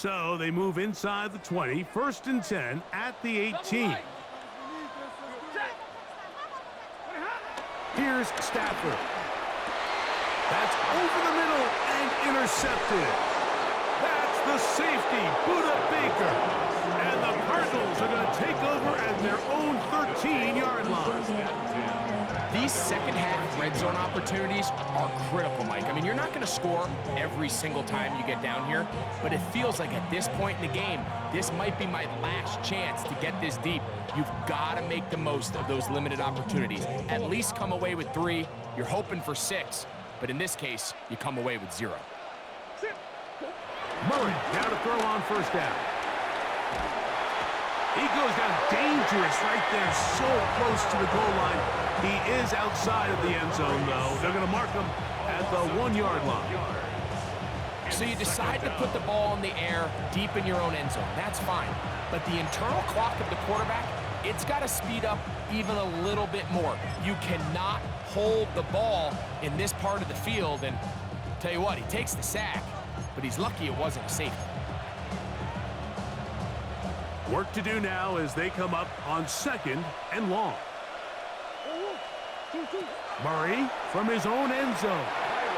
So they move inside the 20, 1st and 10 at the 18. Here's Stafford. That's over the middle and intercepted. That's the safety, Buda Baker. And the Cardinals are going to take over at their own 13-yard line. These second-half red zone opportunities are critical, Mike. I mean, you're not going to score every single time you get down here, but it feels like at this point in the game, this might be my last chance to get this deep. You've got to make the most of those limited opportunities. At least come away with 3. You're hoping for 6, but in this case, you come away with 0. Murray down to throw on 1st down. He goes down dangerous right there, so close to the goal line. He is outside of the end zone, though. They're going to mark him at the 1-yard line. So you decide to put the ball in the air deep in your own end zone. That's fine. But the internal clock of the quarterback, it's got to speed up even a little bit more. You cannot hold the ball in this part of the field. And tell you what, he takes the sack, but he's lucky it wasn't a safety. Work to do now as they come up on 2nd and long. Murray from his own end zone.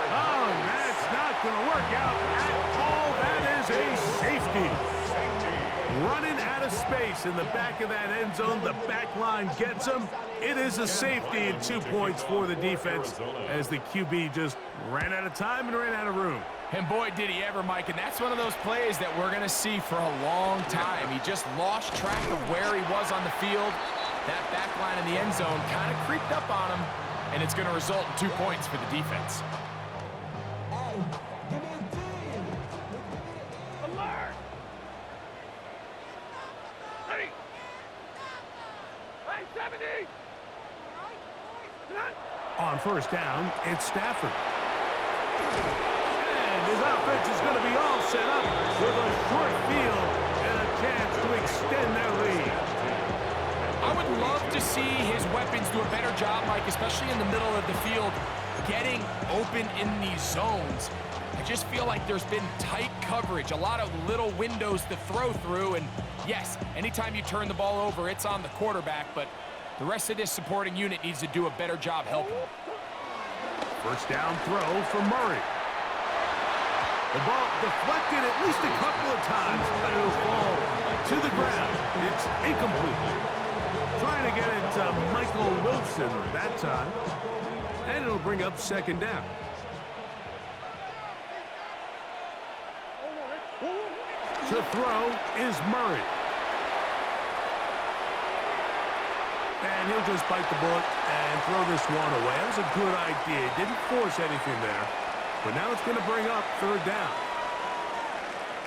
Oh, that's not going to work out at all. That is a safety. Running out of space in the back of that end zone. The back line gets him. It is a safety and 2 points for the defense as the QB just ran out of time and ran out of room. And boy, did he ever, Mike. And that's one of those plays that we're going to see for a long time. He just lost track of where he was on the field. That back line in the end zone kind of creeped up on him, and it's going to result in 2 points for the defense. Alert! Ready! 70! On 1st down, it's Stafford. And his offense is going to be all set up with a short field and a chance to extend their lead. I would love to see his weapons do a better job, Mike, especially in the middle of the field, getting open in these zones. I just feel like there's been tight coverage, a lot of little windows to throw through, and yes, anytime you turn the ball over, it's on the quarterback, but the rest of this supporting unit needs to do a better job helping. 1st down throw for Murray. The ball deflected at least a couple of times, but it'll fall to the ground. It's incomplete. Trying to get it to Michael Wilson that time. And it'll bring up 2nd down. To throw is Murray. And he'll just bite the bullet and throw this one away. That was a good idea. Didn't force anything there. But now it's going to bring up 3rd down.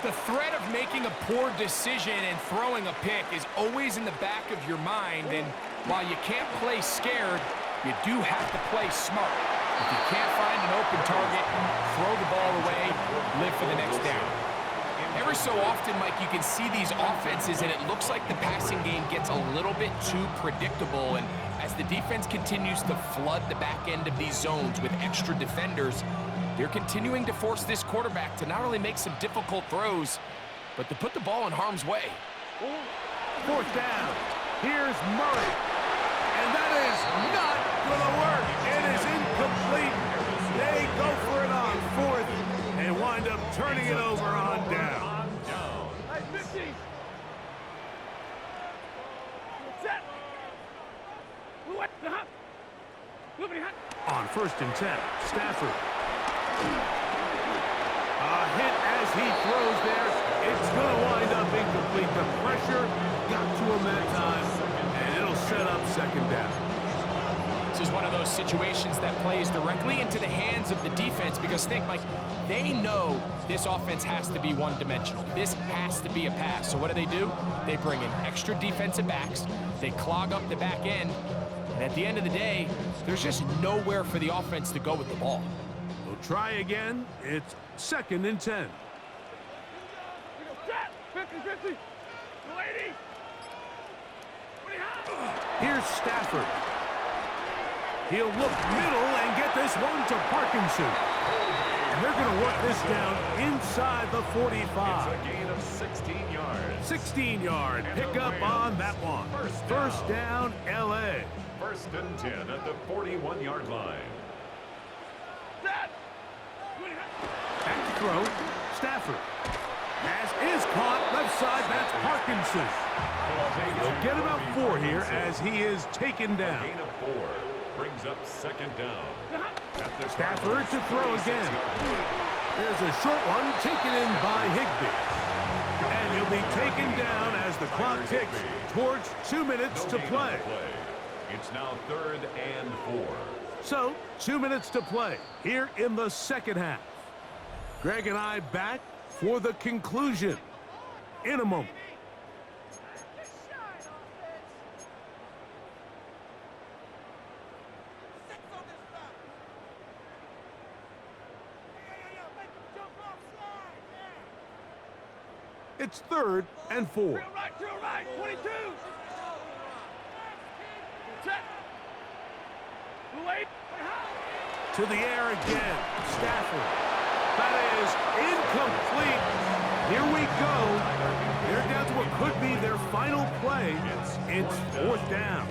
The threat of making a poor decision and throwing a pick is always in the back of your mind, and while you can't play scared, you do have to play smart. If you can't find an open target, throw the ball away, live for the next down. Every so often, Mike, you can see these offenses, and it looks like the passing game gets a little bit too predictable, and as the defense continues to flood the back end of these zones with extra defenders, they're continuing to force this quarterback to not only make some difficult throws, but to put the ball in harm's way. 4th down. Here's Murray. And that is not going to work. It is incomplete. They go for it on 4th and wind up turning it over on down. On 1st and 10, Stafford. A hit as he throws there. It's going to wind up incomplete. The pressure got to him that time, and it'll set up 2nd down. This is one of those situations that plays directly into the hands of the defense because think, Mike, they know this offense has to be one-dimensional. This has to be a pass. So what do? They bring in extra defensive backs. They clog up the back end. And at the end of the day, there's just nowhere for the offense to go with the ball. We'll try again. It's 2nd and 10. 50-50. Lady. Here's Stafford. He'll look middle and get this one to Parkinson. they're going to work this down inside the 45. It's a gain of 16 yards. 16-yard pickup on that one. First down, L.A. First and 10 at the 41-yard line. Set. Back to throw. Stafford. Pass is caught. Left side, that's Parkinson. He'll get about 4 here as he is taken down. Gain of 4 brings up second down. Stafford to throw again. There's a short one taken in by Higbee. And he'll be taken down as the clock ticks towards 2 minutes to play. It's now 3rd and 4. So, 2 minutes to play here in the second half. Greg and I back for the conclusion in a moment. It's 3rd and 4. Drill right, 22. Set. Late. To the air again. Stafford. That is incomplete. Here we go. They're down to what could be their final play. It's 4th down.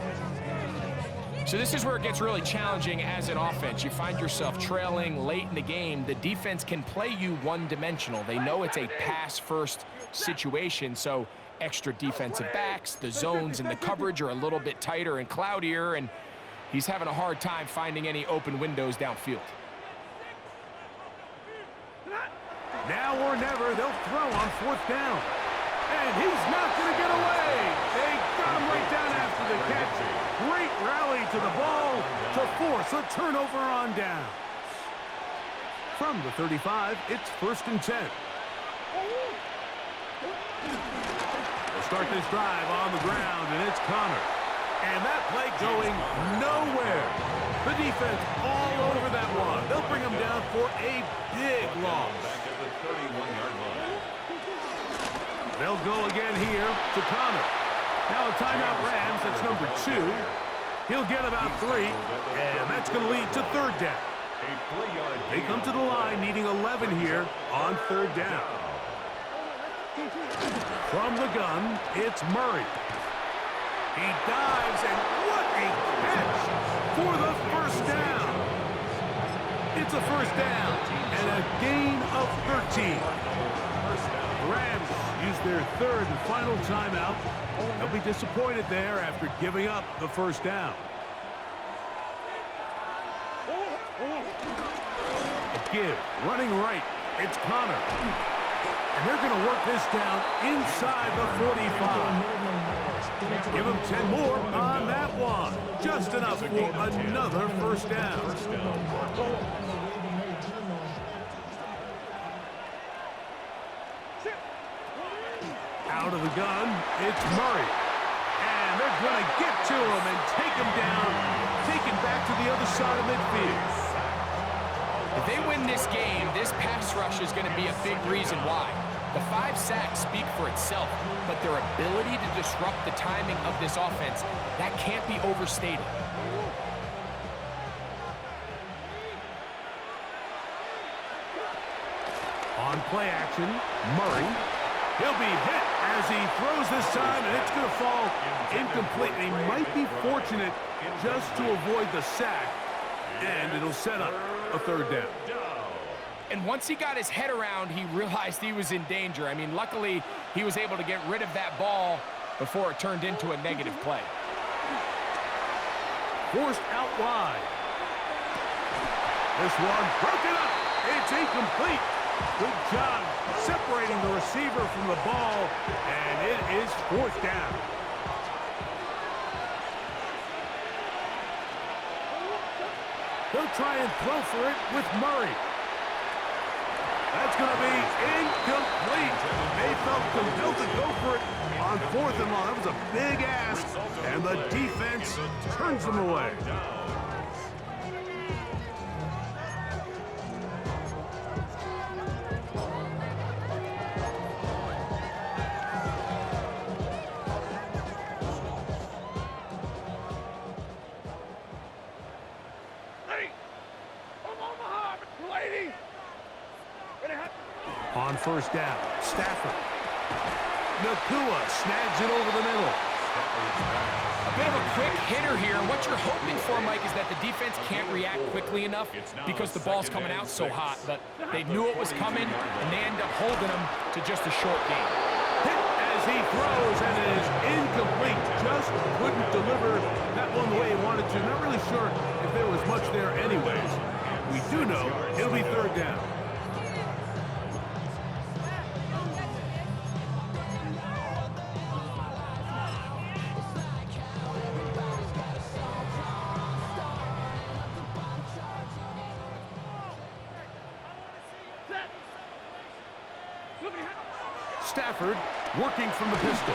So this is where it gets really challenging as an offense. You find yourself trailing late in the game. The defense can play you one-dimensional. They know it's a pass-first situation, so extra defensive backs, the zones and the coverage are a little bit tighter and cloudier, and he's having a hard time finding any open windows downfield. Now or never, they'll throw on 4th down. And he's not going to get away. They got him right down after the catch. Great rally to the ball to force a turnover on down. From the 35, it's 1st and 10. They'll start this drive on the ground, and it's Connor. And that play going nowhere. The defense all over that one. They'll bring him down for a big loss. Back at the 31-yard line. They'll go again here to Connor. Now a timeout Rams, that's number 2. He'll get about 3, and that's going to lead to 3rd down. They come to the line needing 11 here on 3rd down. From the gun, it's Murray. He dives, and what a catch for the 1st down. It's a 1st down and a gain of 13. The Rams use their 3rd and final timeout. They'll be disappointed there after giving up the 1st down. A give, running right, it's Connor. And they're going to work this down inside the 45. Give him 10 more on that one. Just enough for another 1st down. Out of the gun, it's Murray. And they're going to get to him and take him down, take him back to the other side of midfield. If they win this game, this pass rush is going to be a big reason why. The 5 sacks speak for itself, but their ability to disrupt the timing of this offense, that can't be overstated. On play action, Murray. He'll be hit as he throws this time, and it's going to fall incomplete. He might be fortunate just to avoid the sack, and it'll set up a 3rd down. And once he got his head around, he realized he was in danger. I mean, luckily, he was able to get rid of that ball before it turned into a negative play. Forced out wide. This one broken up. It's incomplete. Good job separating the receiver from the ball, and it is 4th down. He'll try and throw for it with Murray. That's going to be incomplete. They felt compelled to go for it on 4th and long. That was a big ask, and the defense turns them away. On first down, Stafford. Nakua snags it over the middle. A bit of a quick hitter here. What you're hoping for, Mike, is that the defense can't react quickly enough because the ball's coming out so hot. But they knew it was coming, and they end up holding them to just a short game. Hit as he throws, and it is incomplete. Just couldn't deliver that one the way he wanted to. Not really sure if there was much there anyways. We do know it'll be third down. Stafford working from the pistol.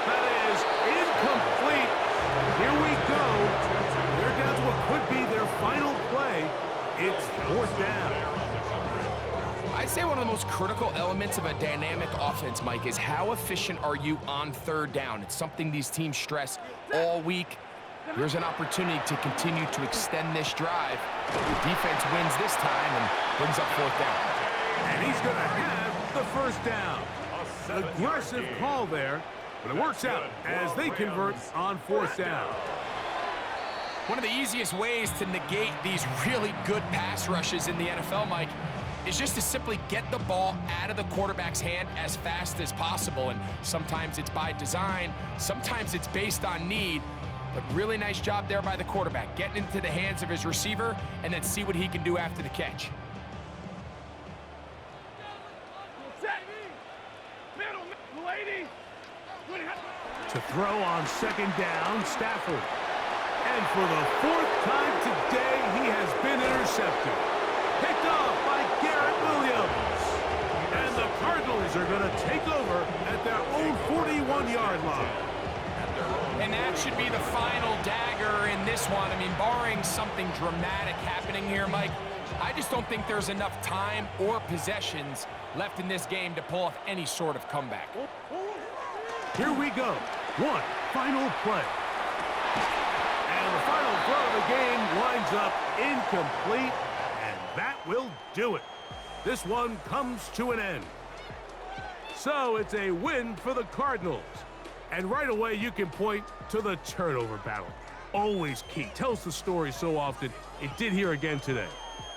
That is incomplete. Here we go. They're down to what could be their final play. It's fourth down. I'd say one of the most critical elements of a dynamic offense, Mike, is how efficient are you on third down. It's something these teams stress all week. Here's an opportunity to continue to extend this drive. The defense wins this time and brings up fourth down. And he's going to have the first down. Aggressive call there, but it works out as they convert on fourth down. One of the easiest ways to negate these really good pass rushes in the NFL, Mike, is just to simply get the ball out of the quarterback's hand as fast as possible. And sometimes it's by design, sometimes it's based on need, but really nice job there by the quarterback, getting into the hands of his receiver and then see what he can do after the catch. To throw on second down, Stafford. And for the fourth time today, he has been intercepted. Picked off by Garrett Williams. And the Cardinals are going to take over at their own 41-yard line. And that should be the final dagger in this one. I mean, barring something dramatic happening here, Mike, I just don't think there's enough time or possessions left in this game to pull off any sort of comeback. Here we go. One final play. And the final throw of the game winds up incomplete, and that will do it. This one comes to an end. So it's a win for the Cardinals. And right away you can point to the turnover battle. Always key. Tells the story so often. It did here again today.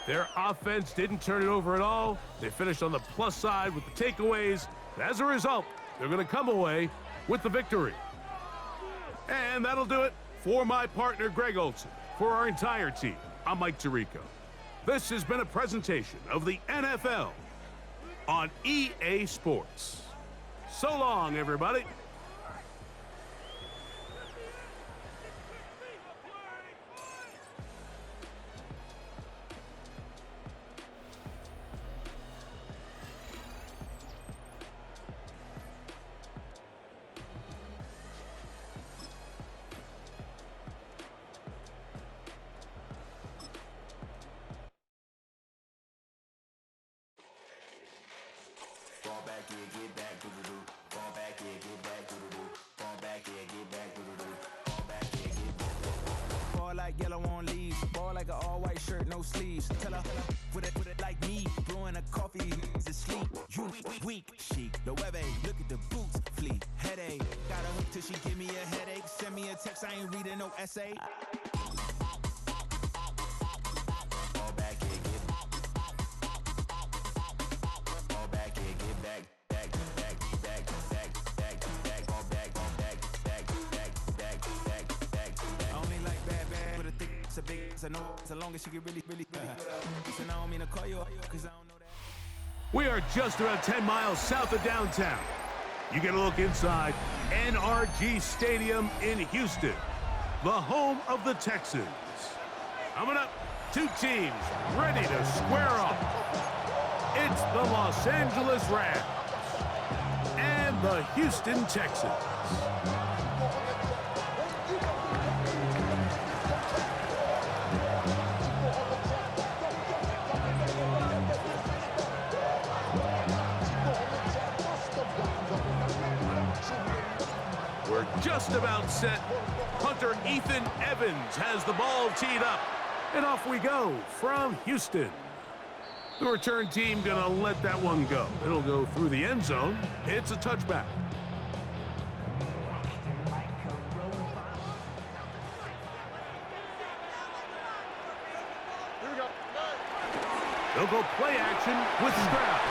Their offense didn't turn it over at all. They finished on the plus side with the takeaways. As a result, they're going to come away with the victory. And that'll do it for my partner, Greg Olson. For our entire team, I'm Mike Tirico. This has been a presentation of the NFL on EA Sports. So long, everybody. Fall back, yeah, get back, do-do-do. Fall back, yeah, get back, do-do-do. Fall back, yeah, get back, do-do-do. Fall back, yeah, get back. Fall like yellow on leaves. Fall like an all-white shirt, no sleeves. Tell her, put it like me. Blowing a coffee, he's asleep. You weak, chic. The web look at the boots, fleet. Headache, got a hook till she give me a headache. Send me a text, I ain't reading no essay. I know as long as she get really listen, I don't mean to call you because I don't know that. We are just about 10 miles south of downtown. You get a look inside NRG Stadium in Houston, the home of the Texans. Coming up, two teams ready to square off. It's the Los Angeles Rams and the Houston Texans. We're just about set. Hunter Ethan Evans has the ball teed up. And off we go from Houston. The return team going to let that one go. It'll go through the end zone. It's a touchback. They'll go play action with Stroud.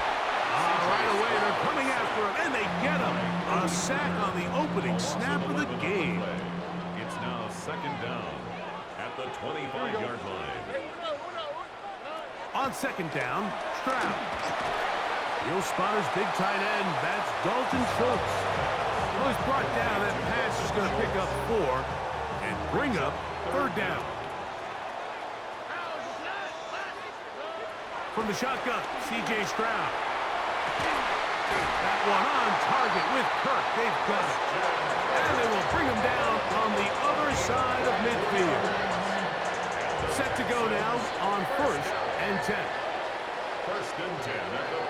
Right away, they're coming after him, and they get him. A sack on the opening snap of the game. It's now second down at the 25-yard line. On second down, Stroud. He'll spot his big tight end. That's Dalton Schultz. Well, he's brought down. That pass is going to pick up 4 and bring up third down. From the shotgun, C.J. Stroud. That one on target with Kirk. They've got it. And they will bring him down on the other side of midfield. Set to go now on 1st and 10. 1st and 10 at the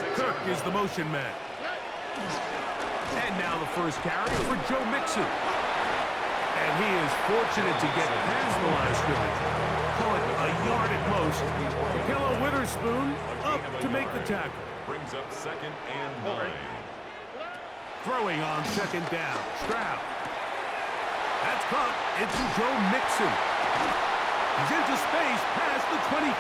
46. Kirk is the motion man. And now the first carry for Joe Mixon. And he is fortunate to get past the line of scrimmage. Call it a yard at most. Kello Witherspoon up to make the tackle. Brings up 2nd and 9. Throwing on 2nd down. Stroud. That's caught. It's Joe Mixon. He's into space past the 25.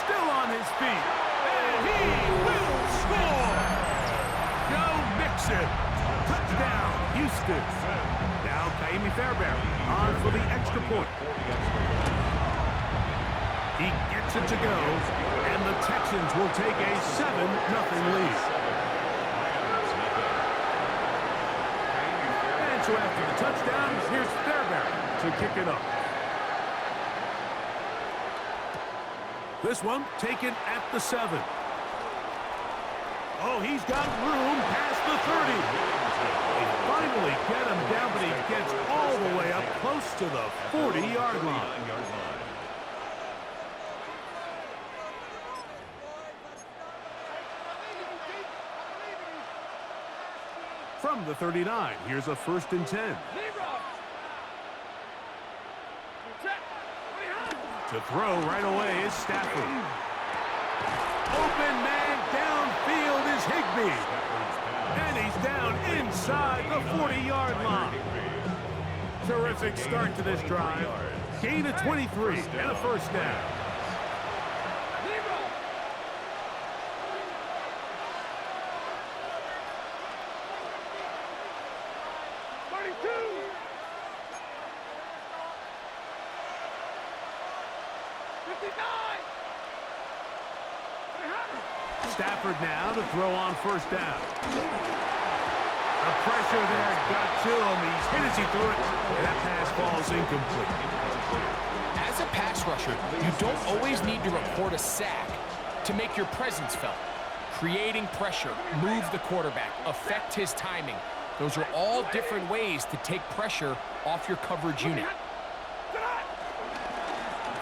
Still on his feet. And he will score. Joe Mixon. Touchdown, Houston. Now Kaimi Fairbairn on for the extra point. He gets it to go, and the Texans will take a 7-0 lead. And so after the touchdown, here's Fairbairn to kick it up. This one taken at the 7. Oh, he's got room past the 30. They finally get him down, but he gets all the way up close to the 40-yard line. From the 39, here's a 1st and 10. To throw right away is Stafford. Open man downfield is Higbee. And he's down inside the 40-yard line. Terrific start to this drive. Gain of 23 and a 1st down. Stafford now to throw on 1st down. The pressure there got to him. He's hit as he threw it, and that pass falls incomplete. As a pass rusher, you don't always need to record a sack to make your presence felt. Creating pressure, move the quarterback, affect his timing. Those are all different ways to take pressure off your coverage unit.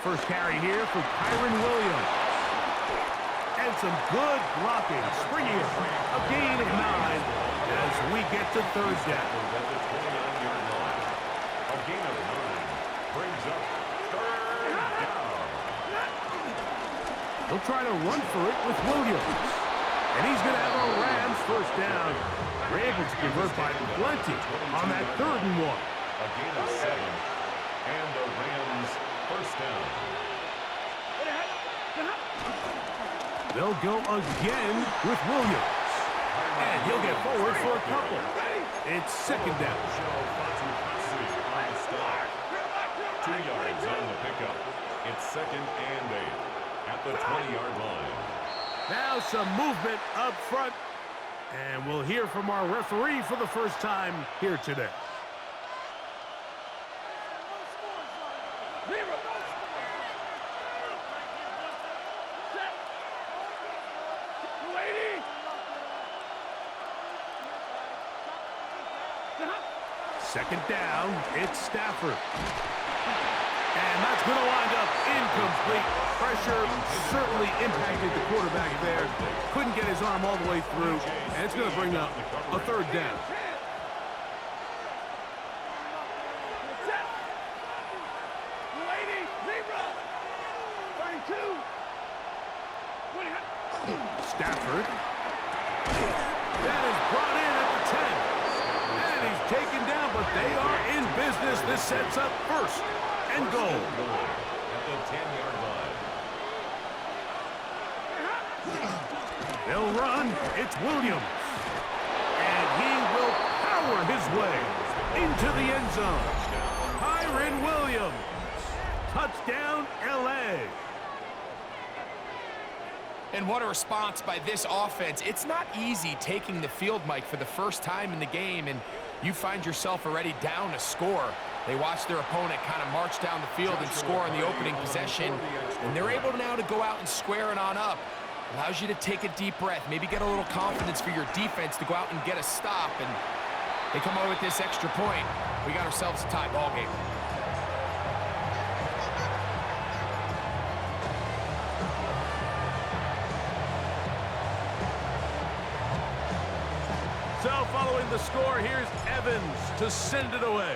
First carry here for Kyron Williams. And some good blocking. Springing it. A gain of 9 as we get to 3rd down. At the 29-yard line. A gain of 9 brings up 3rd down. They'll try to run for it with Williams. And he's going to have a Rams 1st down. We're able to convert by plenty on that 3rd and 1. A gain of 7. And the Rams 1st down. They'll go again with Williams. And he'll get forward for a couple. It's 2nd down. 2 yards on the pickup. It's 2nd and 8 at the 20-yard line. Now some movement up front. And we'll hear from our referee for the first time here today. Second down, it's Stafford. And that's going to wind up incomplete. Pressure certainly impacted the quarterback there. Couldn't get his arm all the way through. And it's going to bring up a 3rd down. Stafford. That is brought in at the 10. And he's taken down, but they are in business. This sets up first and goal. At the 10-yard line. They'll run. It's Williams. And he will power his way into the end zone. Kyren Williams. Touchdown, L.A. And what a response by this offense. It's not easy taking the field, Mike, for the first time in the game, and you find yourself already down a score. They watch their opponent kind of march down the field and score on the opening possession, and they're able now to go out and square it on up. Allows you to take a deep breath, maybe get a little confidence for your defense to go out and get a stop, and they come away with this extra point. We got ourselves a tie ball game. So following the score, here's Evans to send it away.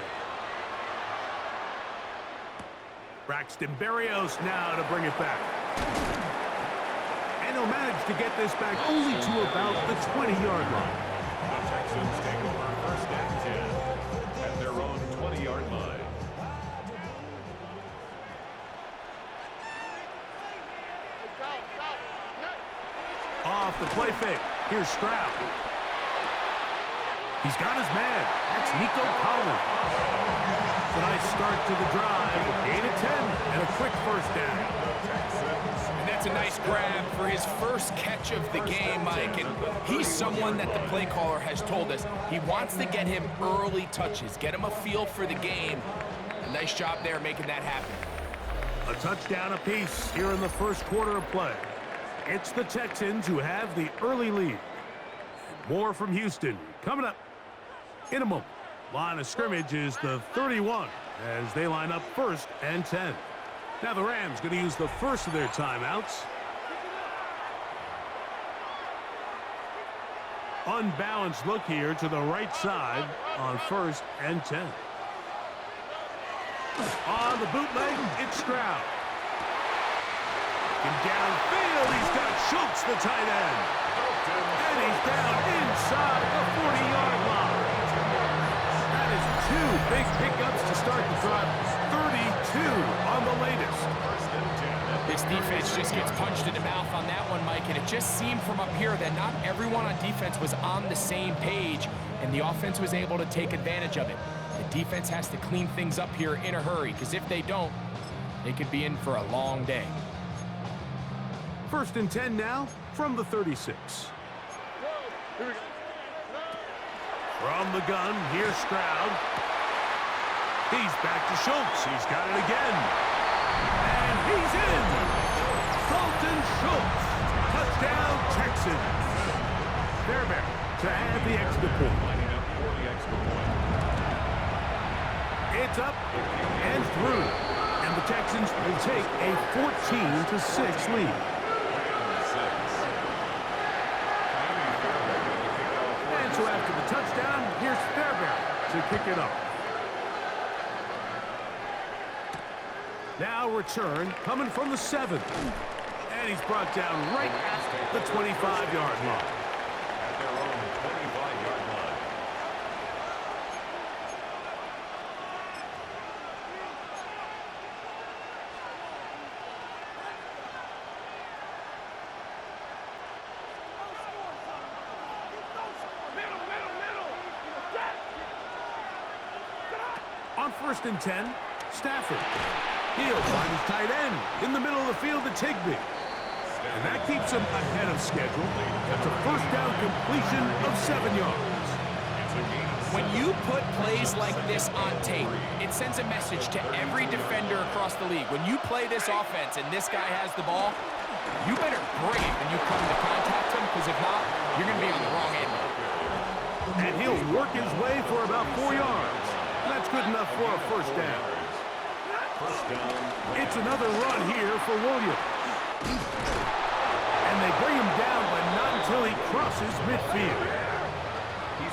Braxton Berrios now to bring it back. And he'll manage to get this back only to about the 20-yard line. The Texans take over first and 10 at their own 20-yard line. Off the play fake. Here's Stroud. He's got his man. That's Nico Collins. It's a nice start to the drive. 8 of 10 and a quick first down. And that's a nice grab for his first catch of the game, Mike. And he's someone that the play caller has told us he wants to get him early touches, get him a feel for the game. A nice job there making that happen. A touchdown apiece here in the first quarter of play. It's the Texans who have the early lead. More from Houston coming up in a moment. Line of scrimmage is the 31 as they line up first and 10. Now the Rams going to use the first of their timeouts. Unbalanced look here to the right side on first and 10. On the bootleg, it's Stroud. And downfield, he's got Schultz, the tight end. And he's down inside the 40-yard line. That is two big pickups to start the drive. 32 on the latest. This defense just gets punched in the mouth on that one, Mike, and it just seemed from up here that not everyone on defense was on the same page, and the offense was able to take advantage of it. The defense has to clean things up here in a hurry, because if they don't, they could be in for a long day. First and 10 now from the 36. From the gun, here's Stroud. He's back to Schultz. He's got it again. And he's in. Dalton Schultz. Touchdown, Texans. Fairbairn to add the extra point. Lining up for the extra point. It's up and through. And the Texans will take a 14-6 lead. And so after the touchdown, here's Fairbairn to kick it off. Now return coming from the 7. And he's brought down right at the 25-yard line. At their own 25-yard line. On first and 10, Stafford. He'll find his tight end in the middle of the field to Tigby. And that keeps him ahead of schedule. That's a first down completion of 7 yards. When you put plays like this on tape, it sends a message to every defender across the league. When you play this offense and this guy has the ball, you better break it when you come to contact him, because if not, you're going to be on the wrong end. And he'll work his way for about 4 yards. That's good enough for a first down. It's another run here for Williams. And they bring him down, but not until he crosses midfield.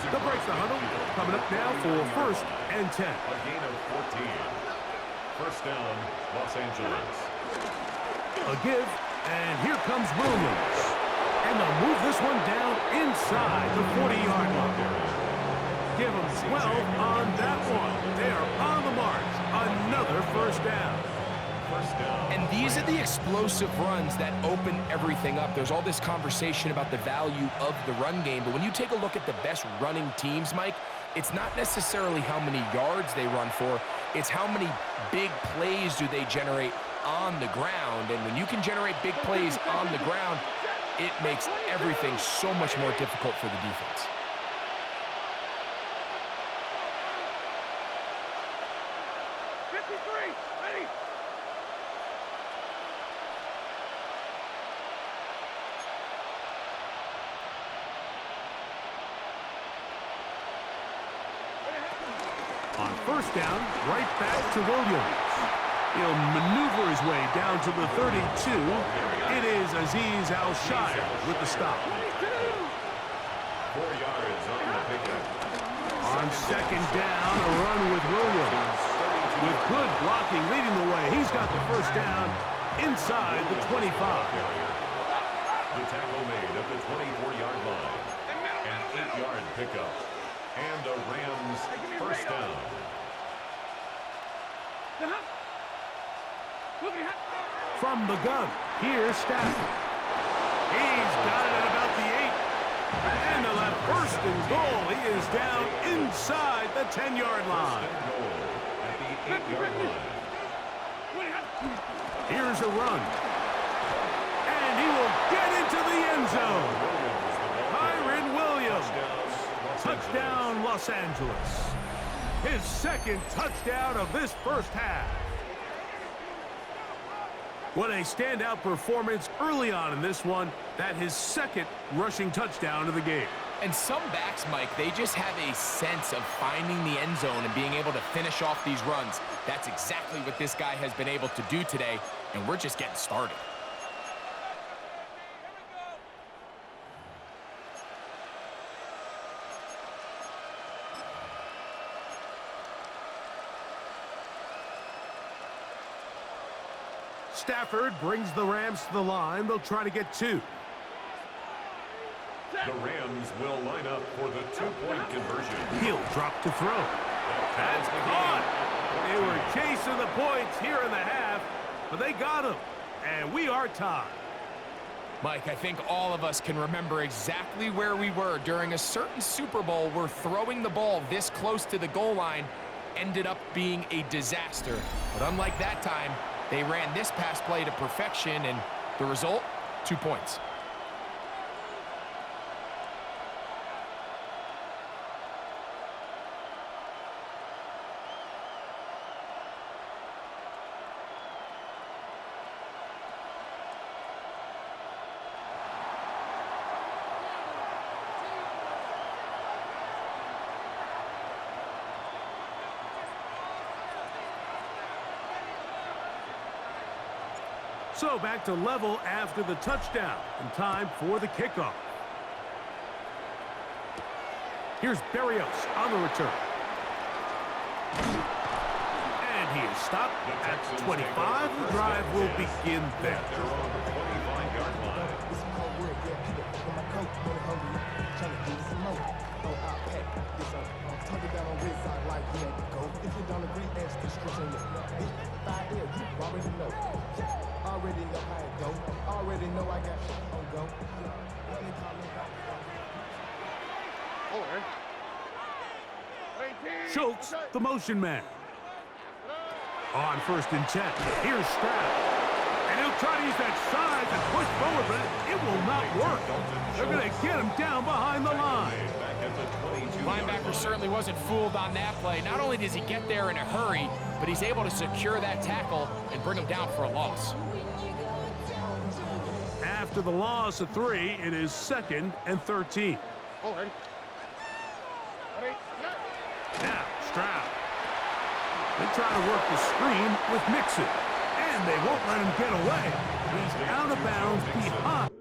They'll break the huddle. Coming up now for first and 10. A gain of 14. First down, Los Angeles. A give And here comes Williams. And they'll move this one down inside the 40-yard line. Give them 12 on that one. They are on the march. Another first down. And these are the explosive runs that open everything up. There's all this conversation about the value of the run game, but when you take a look at the best running teams, Mike, it's not necessarily how many yards they run for, it's how many big plays do they generate on the ground. And when you can generate big plays on the ground, it makes everything so much more difficult for the defense. On first down, right back to Williams. He'll maneuver his way down to the 32. It is Azeez Al-Shire with the stop. 4 yards on the pickup. On second down, a run with Williams. With good blocking leading the way, he's got the first down inside the 25. The tackle made at the 24-yard line. An 8-yard pickup. And the Rams first down. From the gun, here's Stafford. He's got it at about the 8. And on that first and goal, he is down inside the 10-yard line. Goal at the 8-yard line. Here's a run. And he will get into the end zone. Kyren Williams. Touchdown, Los Angeles. His second touchdown of this first half. What a standout performance early on in this one. That his second rushing touchdown of the game. And some backs, Mike, they just have a sense of finding the end zone and being able to finish off these runs. That's exactly what this guy has been able to do today, and we're just getting started. Stafford brings the Rams to the line. They'll try to get 2. The Rams will line up for the 2-point conversion. He'll drop to throw. That's caught. They were chasing the points here in the half, but they got him. And we are tied. Mike, I think all of us can remember exactly where we were during a certain Super Bowl where throwing the ball this close to the goal line ended up being a disaster. But unlike that time, they ran this pass play to perfection, and the result, 2 points. So back to level after the touchdown, and time for the kickoff. Here's Berrios on the return. And he is stopped at 25. The drive will begin there. They're on the 25-yard line. Already know how it go. Already know I got shit on go. Schultz, the motion man. On first and 10. Here's Stroud. And he'll try to use that size and push forward, but it will not work. They're going to get him down behind the line. Linebacker certainly wasn't fooled on that play. Not only does he get there in a hurry, but he's able to secure that tackle and bring him down for a loss. After the loss of 3, it is 2nd and 13. Now, Stroud. They try to work the screen with Mixon, and they won't let him get away. He's out of bounds behind.